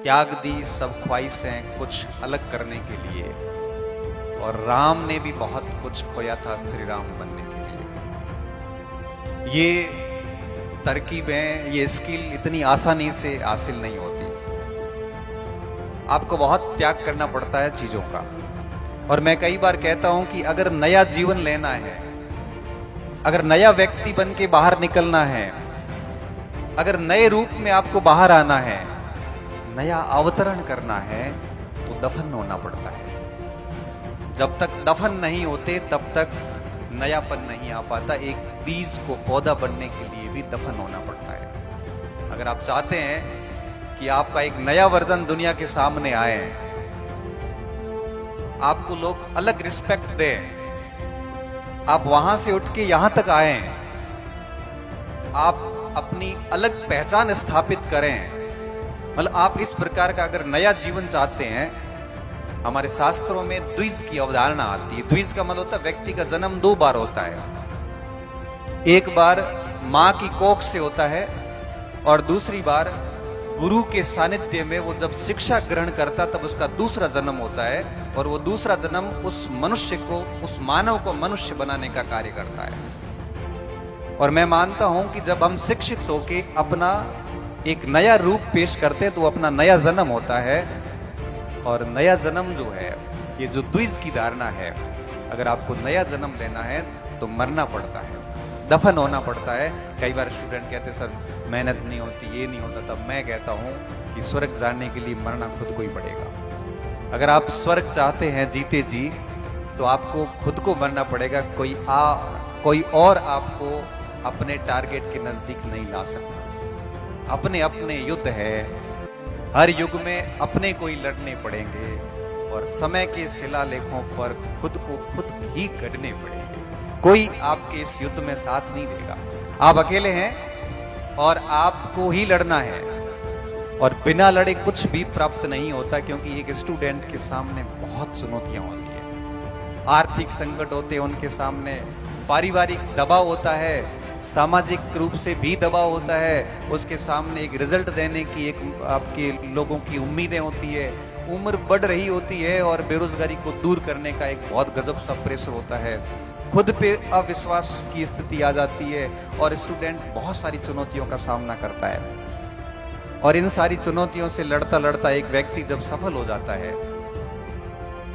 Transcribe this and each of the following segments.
त्याग दी सब ख्वाहिशें कुछ अलग करने के लिए, और राम ने भी बहुत कुछ खोया था श्री राम बनने के लिए। ये तरकीबें, ये स्किल इतनी आसानी से हासिल नहीं होती। आपको बहुत त्याग करना पड़ता है चीजों का। और मैं कई बार कहता हूं कि अगर नया जीवन लेना है, अगर नया व्यक्ति बन के बाहर निकलना है, अगर नए रूप में आपको बाहर आना है, नया अवतरण करना है, तो दफन होना पड़ता है। जब तक दफन नहीं होते तब तक नयापन नहीं आ पाता। एक बीज को पौधा बनने के लिए भी दफन होना पड़ता है। अगर आप चाहते हैं कि आपका एक नया वर्जन दुनिया के सामने आए, आपको लोग अलग रिस्पेक्ट दें, आप वहां से उठ के यहां तक आए, आप अपनी अलग पहचान स्थापित करें, मतलब आप इस प्रकार का अगर नया जीवन चाहते हैं, हमारे शास्त्रों में द्विज की अवधारणा आती है। द्विज का मतलब होता है व्यक्ति का जन्म दो बार होता है। एक बार मां की कोख से होता है और दूसरी बार गुरु के सानिध्य में वो जब शिक्षा ग्रहण करता तब उसका दूसरा जन्म होता है। और वो दूसरा जन्म उस मनुष्य को, उस मानव को मनुष्य बनाने का कार्य करता है। और मैं मानता हूं कि जब हम शिक्षित होके अपना एक नया रूप पेश करते हैं तो अपना नया जन्म होता है। और नया जन्म जो है, ये जो द्विज की धारणा है, अगर आपको नया जन्म लेना है तो मरना पड़ता है, दफन होना पड़ता है। कई बार स्टूडेंट कहते सर मेहनत नहीं होती, ये नहीं होता। तब मैं कहता हूं कि स्वर्ग जाने के लिए मरना खुद को ही पड़ेगा। अगर आप स्वर्ग चाहते हैं जीते जी, तो आपको खुद को मरना पड़ेगा। कोई और आपको अपने टारगेट के नजदीक नहीं ला सकता। अपने अपने युद्ध है, हर युग में अपने को ही लड़ने पड़ेंगे और समय के शिलालेखों पर खुद को खुद ही गढ़ने पड़ेंगे। कोई आपके इस युद्ध में साथ नहीं देगा। आप अकेले हैं और आपको ही लड़ना है। और बिना लड़े कुछ भी प्राप्त नहीं होता, क्योंकि एक स्टूडेंट के सामने बहुत चुनौतियां होती है। आर्थिक संकट होते हैं उनके सामने, पारिवारिक दबाव होता है, सामाजिक रूप से भी दबाव होता है, उसके सामने एक रिजल्ट देने की एक आपके लोगों की उम्मीदें होती है, उम्र बढ़ रही होती है और बेरोजगारी को दूर करने का एक बहुत गजब सा प्रेशर होता है, खुद पे अविश्वास की स्थिति आ जाती है और स्टूडेंट बहुत सारी चुनौतियों का सामना करता है। और इन सारी चुनौतियों से लड़ता लड़ता एक व्यक्ति जब सफल हो जाता है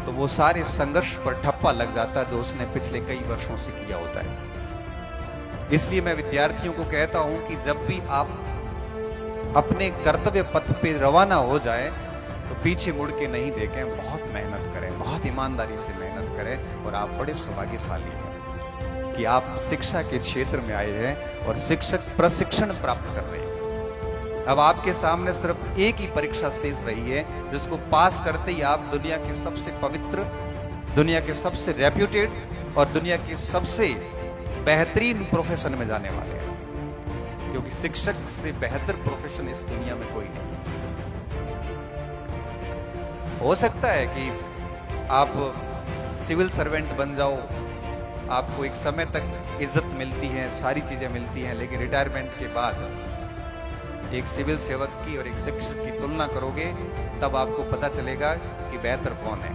तो वो सारे संघर्ष पर ठप्पा लग जाता है जो उसने पिछले कई वर्षों से किया होता है। इसलिए मैं विद्यार्थियों को कहता हूं कि जब भी आप अपने कर्तव्य पथ पे रवाना हो जाए तो पीछे मुड़ के नहीं देखें, बहुत मेहनत करें, बहुत ईमानदारी से मेहनत करें। और आप बड़े सौभाग्यशाली हैं कि आप शिक्षा के क्षेत्र में आए हैं और शिक्षक प्रशिक्षण प्राप्त कर रहे हैं। अब आपके सामने सिर्फ एक ही परीक्षा शेष रही है, जिसको पास करते ही आप दुनिया के सबसे पवित्र, दुनिया के सबसे रेप्यूटेड और दुनिया के सबसे बेहतरीन प्रोफेशन में जाने वाले हैं। क्योंकि शिक्षक से बेहतर प्रोफेशन इस दुनिया में कोई नहीं। हो सकता है कि आप सिविल सर्वेंट बन जाओ, आपको एक समय तक इज्जत मिलती है, सारी चीजें मिलती हैं, लेकिन रिटायरमेंट के बाद एक सिविल सेवक की और एक शिक्षक की तुलना करोगे तब आपको पता चलेगा कि बेहतर कौन है।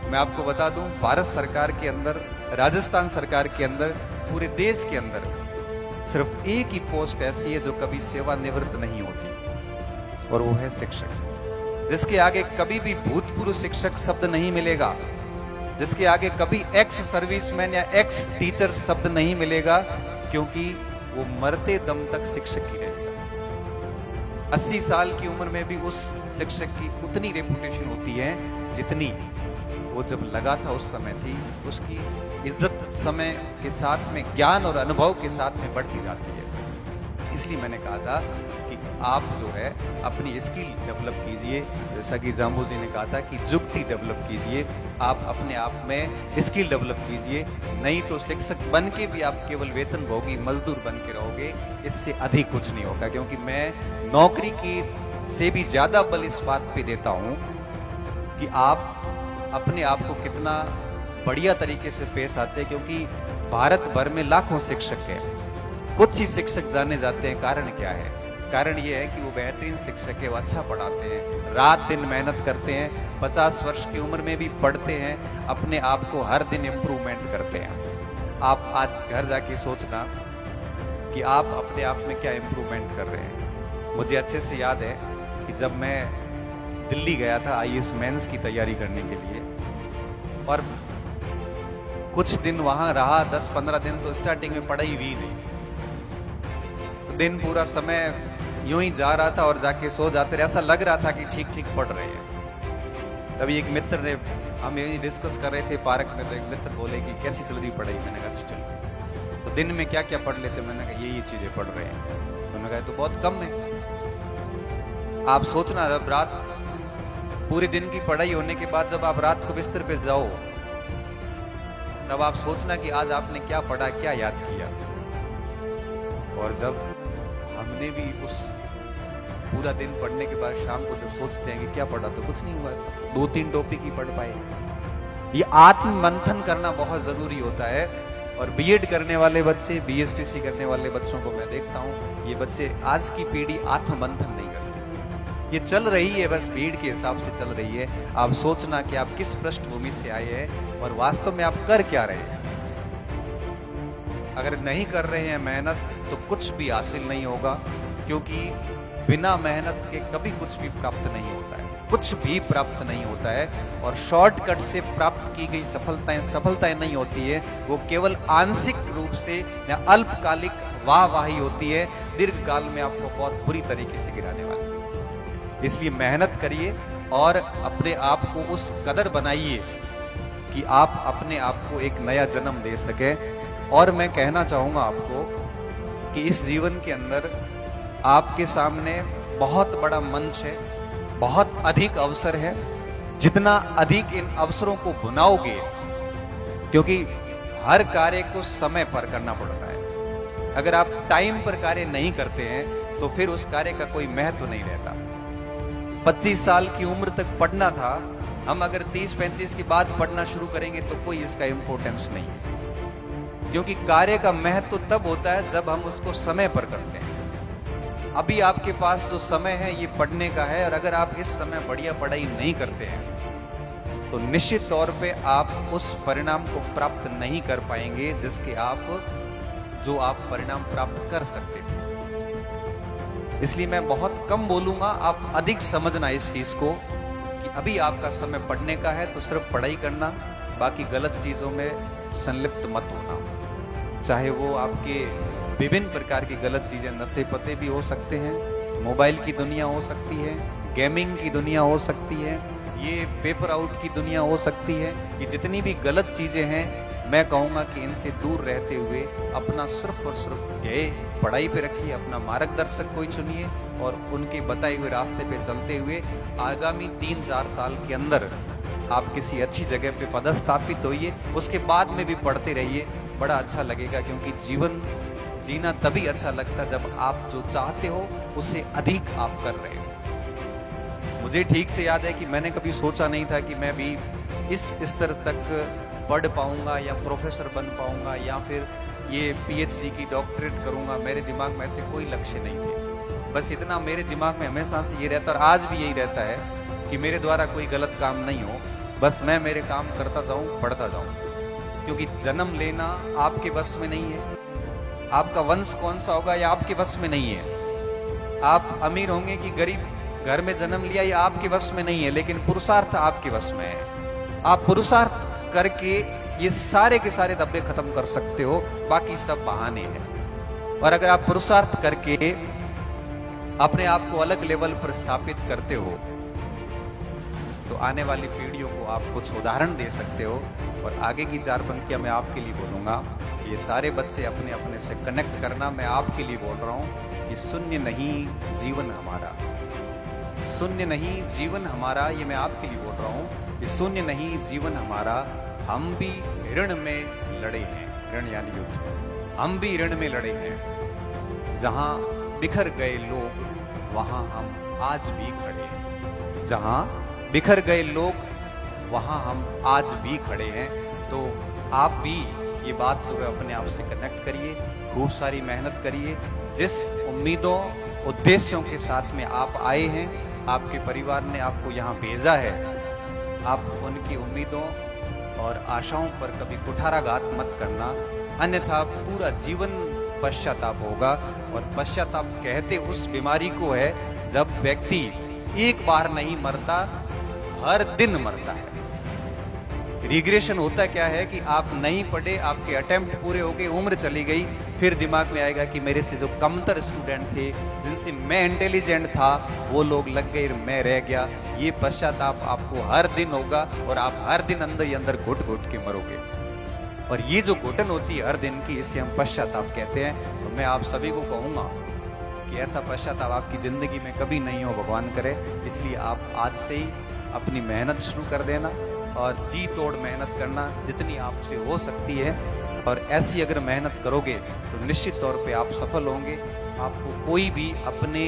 मैं आपको बता दूं, भारत सरकार के अंदर, राजस्थान सरकार के अंदर, पूरे देश के अंदर सिर्फ एक ही पोस्ट ऐसी है जो कभी सेवानिवृत्त नहीं होती, और वो है शिक्षक। जिसके आगे कभी भी भूतपूर्व शिक्षक शब्द नहीं मिलेगा, जिसके आगे कभी एक्स सर्विसमैन या एक्स टीचर शब्द नहीं मिलेगा, क्योंकि वो मरते दम तक शिक्षक ही रहेगा। 80 साल की उम्र में भी उस शिक्षक की उतनी रेपुटेशन होती है जितनी वो जब लगा था उस समय थी। उसकी इज्जत समय के साथ में, ज्ञान और अनुभव के साथ में बढ़ती जाती है। इसलिए मैंने कहा था कि आप जो है अपनी स्किल डेवलप कीजिए, जैसा कि जाम्बू जी ने कहा था कि जुक्ति डेवलप कीजिए। आप अपने आप में स्किल डेवलप कीजिए, नहीं तो शिक्षक बन के भी आप केवल वेतन भोगी मजदूर बन के रहोगे। इससे अधिक कुछ नहीं होगा, क्योंकि मैं नौकरी की से भी ज्यादा बल इस बात पे देता हूं कि आप अपने आप को कितना बढ़िया तरीके से पेश आते हैं। क्योंकि भारत भर में लाखों शिक्षक हैं, कुछ ही शिक्षक जाने जाते हैं। कारण क्या है? कारण ये है कि वो बेहतरीन शिक्षक है, वो अच्छा पढ़ाते हैं, रात दिन मेहनत करते हैं, 50 वर्ष की उम्र में भी पढ़ते हैं, अपने आप को हर दिन इम्प्रूवमेंट करते हैं। आप आज घर जाके सोचना कि आप अपने आप में क्या इम्प्रूवमेंट कर रहे हैं। मुझे अच्छे से याद है कि जब मैं दिल्ली गया था आईएएस मेंस की तैयारी करने के लिए, और कुछ दिन वहां रहा, 10-15 दिन तो स्टार्टिंग में पढ़ाई हुई नहीं, दिन पूरा समय यूं ही जा रहा था और जाके सो जाते रहे, ऐसा लग रहा था कि ठीक ठीक पढ़ रहे हैं। तभी एक मित्र ने, हम यही डिस्कस कर रहे थे पार्क में, तो एक मित्र बोले कि कैसी चल रही पढ़ाई। मैंने कहा अच्छा चल, तो दिन में क्या क्या पढ़ लेते? मैंने कहा ये चीजें पढ़ रहे हैं। तो उन्होंने कहा तो बहुत कम है। आप सोचना, जब रात पूरे दिन की पढ़ाई होने के बाद जब आप रात को बिस्तर पे जाओ, तब आप सोचना कि आज आपने क्या पढ़ा, क्या याद किया। और जब हमने भी उस पूरा दिन पढ़ने के बाद शाम को जब सोचते हैं कि क्या पढ़ा, तो कुछ नहीं हुआ, 2-3 टॉपिक ही पढ़ पाए। ये आत्म मंथन करना बहुत जरूरी होता है। और बीएड करने वाले बच्चे, बीएसटीसी करने वाले बच्चों को मैं देखता हूँ, ये बच्चे आज की पीढ़ी आत्म मंथन नहीं करती। ये चल रही है बस भीड़ के हिसाब से चल रही है। आप सोचना कि आप किस पृष्ठभूमि से आए हैं और वास्तव में आप कर क्या रहे हैं। अगर नहीं कर रहे हैं मेहनत, तो कुछ भी हासिल नहीं होगा, क्योंकि बिना मेहनत के कभी कुछ भी प्राप्त नहीं होता है, कुछ भी प्राप्त नहीं होता है। और शॉर्टकट से प्राप्त की गई सफलताएं नहीं होती है, वो केवल आंशिक रूप से या अल्पकालिक वाहवाही होती है, दीर्घ काल में आपको बहुत बुरी तरीके से गिराने वाली है। इसलिए मेहनत करिए और अपने आप को उस कदर बनाइए कि आप अपने आप को एक नया जन्म दे सके। और मैं कहना चाहूंगा आपको कि इस जीवन के अंदर आपके सामने बहुत बड़ा मंच है, बहुत अधिक अवसर है। जितना अधिक इन अवसरों को बनाओगे, क्योंकि हर कार्य को समय पर करना पड़ता है। अगर आप टाइम पर कार्य नहीं करते हैं तो फिर उस कार्य का कोई महत्व नहीं रहता। 25 साल की उम्र तक पढ़ना था, हम अगर 30-35 के बाद पढ़ना शुरू करेंगे तो कोई इसका इंपॉर्टेंस नहीं है, क्योंकि कार्य का महत्व तब होता है जब हम उसको समय पर करते हैं। अभी आपके पास जो समय है ये पढ़ने का है, और अगर आप इस समय बढ़िया पढ़ाई नहीं करते हैं तो निश्चित तौर पे आप उस परिणाम को प्राप्त नहीं कर पाएंगे जो आप परिणाम प्राप्त कर सकते थे। इसलिए मैं बहुत कम बोलूंगा, आप अधिक समझना इस चीज को कि अभी आपका समय पढ़ने का है, तो सिर्फ पढ़ाई करना, बाकी गलत चीजों में संलिप्त मत होना। चाहे वो आपके विभिन्न प्रकार की गलत चीजें, नशे पते भी हो सकते हैं, मोबाइल की दुनिया हो सकती है, गेमिंग की दुनिया हो सकती है, ये पेपर आउट की दुनिया हो सकती है। ये जितनी भी गलत चीजें हैं, मैं कहूंगा कि इनसे दूर रहते हुए अपना सिर्फ और सिर्फ ध्येय पढ़ाई पे रखिए, अपना मार्गदर्शक कोई चुनिए और उनके बताए हुए रास्ते पे चलते हुए आगामी 3-4 साल के अंदर आप किसी अच्छी जगह पे पदस्थापित होइए। उसके बाद में भी पढ़ते रहिए, बड़ा अच्छा लगेगा, क्योंकि जीवन जीना तभी अच्छा लगता जब आप जो चाहते हो उससे अधिक आप कर रहे हो। मुझे ठीक से याद है कि मैंने कभी सोचा नहीं था कि मैं भी इस स्तर तक पढ़ पाऊंगा या प्रोफेसर बन पाऊंगा या फिर ये पीएचडी की डॉक्टरेट करूंगा। मेरे दिमाग में ऐसे कोई लक्ष्य नहीं थे। बस इतना मेरे दिमाग में हमेशा से ये रहता, और आज भी यही रहता है कि मेरे द्वारा कोई गलत काम नहीं हो, बस मैं मेरे काम करता जाऊं, पढ़ता जाऊं। क्योंकि जन्म लेना आपके बस में नहीं है, आपका वंश कौन सा होगा या आपके वश में नहीं है। आप अमीर होंगे कि गरीब घर में जन्म लिया, ये आपके वश में नहीं है, लेकिन पुरुषार्थ आपके वश में है। आप पुरुषार्थ करके ये सारे के सारे धब्बे खत्म कर सकते हो, बाकी सब बहाने हैं। और अगर आप पुरुषार्थ करके अपने आप को अलग लेवल पर स्थापित करते हो, तो आने वाली पीढ़ियों को आप कुछ उदाहरण दे सकते हो। और आगे की 4 पंक्तियां मैं आपके लिए बोलूंगा। ये सारे बच्चे अपने अपने से कनेक्ट करना, मैं आपके लिए बोल रहा हूं कि शून्य नहीं जीवन हमारा, शून्य नहीं जीवन हमारा। ये मैं आपके लिए बोल रहा हूं कि शून्य नहीं जीवन हमारा। हम भी ऋण में लड़े हैं, ऋण यानी युद्ध, हम भी ऋण में लड़े हैं। जहां बिखर गए लोग वहां हम आज भी खड़े हैं, जहां बिखर गए लोग वहां हम आज भी खड़े हैं। तो आप भी ये बात जो है अपने आप से कनेक्ट करिए, खूब सारी मेहनत करिए। जिस उम्मीदों उद्देश्यों के साथ में आप आए हैं, आपके परिवार ने आपको यहाँ भेजा है। आप उनकी उम्मीदों और आशाओं पर कभी कुठाराघात मत करना, अन्यथा पूरा जीवन पश्चाताप होगा। और पश्चाताप कहते उस बीमारी को है जब व्यक्ति एक बार नहीं मरता, हर दिन मरता है। रिग्रेशन होता क्या है कि आप नहीं पढ़े, आपके अटेम्प्ट पूरे हो गए, उम्र चली गई, फिर दिमाग में आएगा कि मेरे से जो कमतर स्टूडेंट थे, जिनसे मैं इंटेलिजेंट था, वो लोग लग गए, मैं रह गया। ये पश्चाताप आपको हर दिन होगा और आप हर दिन अंदर ही अंदर घुट घुट के मरोगे। और ये जो घुटन होती है हर दिन की, इसे हम पश्चाताप कहते हैं। तो मैं आप सभी को कहूंगा कि ऐसा पश्चाताप आपकी जिंदगी में कभी नहीं हो, भगवान करे। इसलिए आप आज से ही अपनी मेहनत शुरू कर देना और जी तोड़ मेहनत करना जितनी आपसे हो सकती है। और ऐसी अगर मेहनत करोगे तो निश्चित तौर पे आप सफल होंगे। आपको कोई भी अपने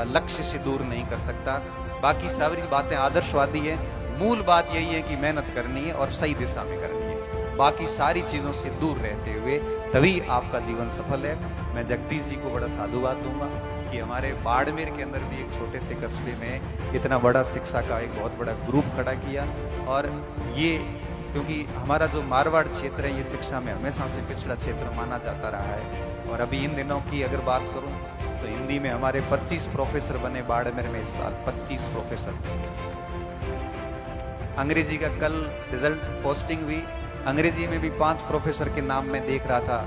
लक्ष्य से दूर नहीं कर सकता। बाकी सारी बातें आदर्शवादी है, मूल बात यही है कि मेहनत करनी है और सही दिशा में करनी है। बाकी सारी चीज़ों से दूर रहते हुए तभी आपका जीवन सफल है। मैं जगदीश जी को बड़ा साधुवाद दूंगा कि हमारे बाड़मेर के अंदर भी एक छोटे से कस्बे में इतना बड़ा शिक्षा का एक बहुत बड़ा ग्रुप खड़ा किया। और ये क्योंकि हमारा जो मारवाड़ क्षेत्र है, ये शिक्षा में हमेशा से पिछड़ा क्षेत्र माना जाता रहा है। और अभी इन दिनों की अगर बात करूं तो हिंदी में हमारे 25 प्रोफेसर बने बाड़मेर में इस साल, 25 प्रोफेसर। अंग्रेजी का कल रिजल्ट पोस्टिंग हुई, अंग्रेजी में भी 5 प्रोफेसर के नाम मैं देख रहा था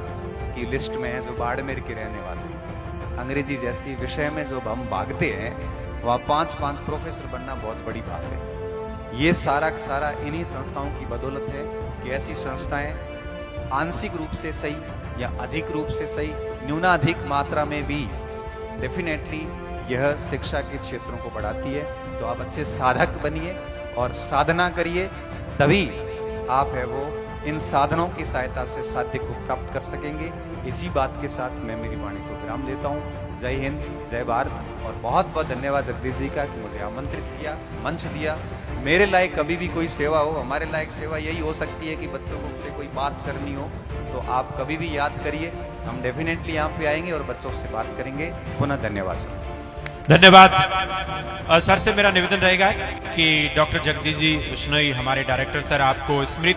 कि लिस्ट में है जो बाड़मेर के रहने वाले। अंग्रेजी जैसी विषय में जो हम भागते हैं, वहाँ 5 प्रोफेसर बनना बहुत बड़ी बात है। ये सारा इन्हीं संस्थाओं की बदौलत है कि ऐसी संस्थाएं आंशिक रूप से सही या अधिक रूप से सही, न्यूनाधिक मात्रा में भी डेफिनेटली यह शिक्षा के क्षेत्रों को बढ़ाती है। तो आप अच्छे साधक बनिए और साधना करिए, तभी आप है वो इन साधनों की सहायता से साध्य को प्राप्त कर सकेंगे। इसी बात के साथ मैं मेरी वाणी को विराम देता हूँ। जय हिंद, जय भारत। और बहुत बहुत धन्यवाद जगदीश जी का कि मुझे आमंत्रित किया, मंच दिया। मेरे लायक कभी भी कोई सेवा हो, हमारे लायक सेवा यही हो सकती है कि बच्चों को से कोई बात करनी हो तो आप कभी भी याद करिए, हम डेफिनेटली यहाँ पे आएंगे और बच्चों से बात करेंगे। पुनः धन्यवाद सर। धन्यवाद। सर से मेरा निवेदन रहेगा कि डॉक्टर जगदीश जी बिश्नोई हमारे डायरेक्टर सर आपको स्मृति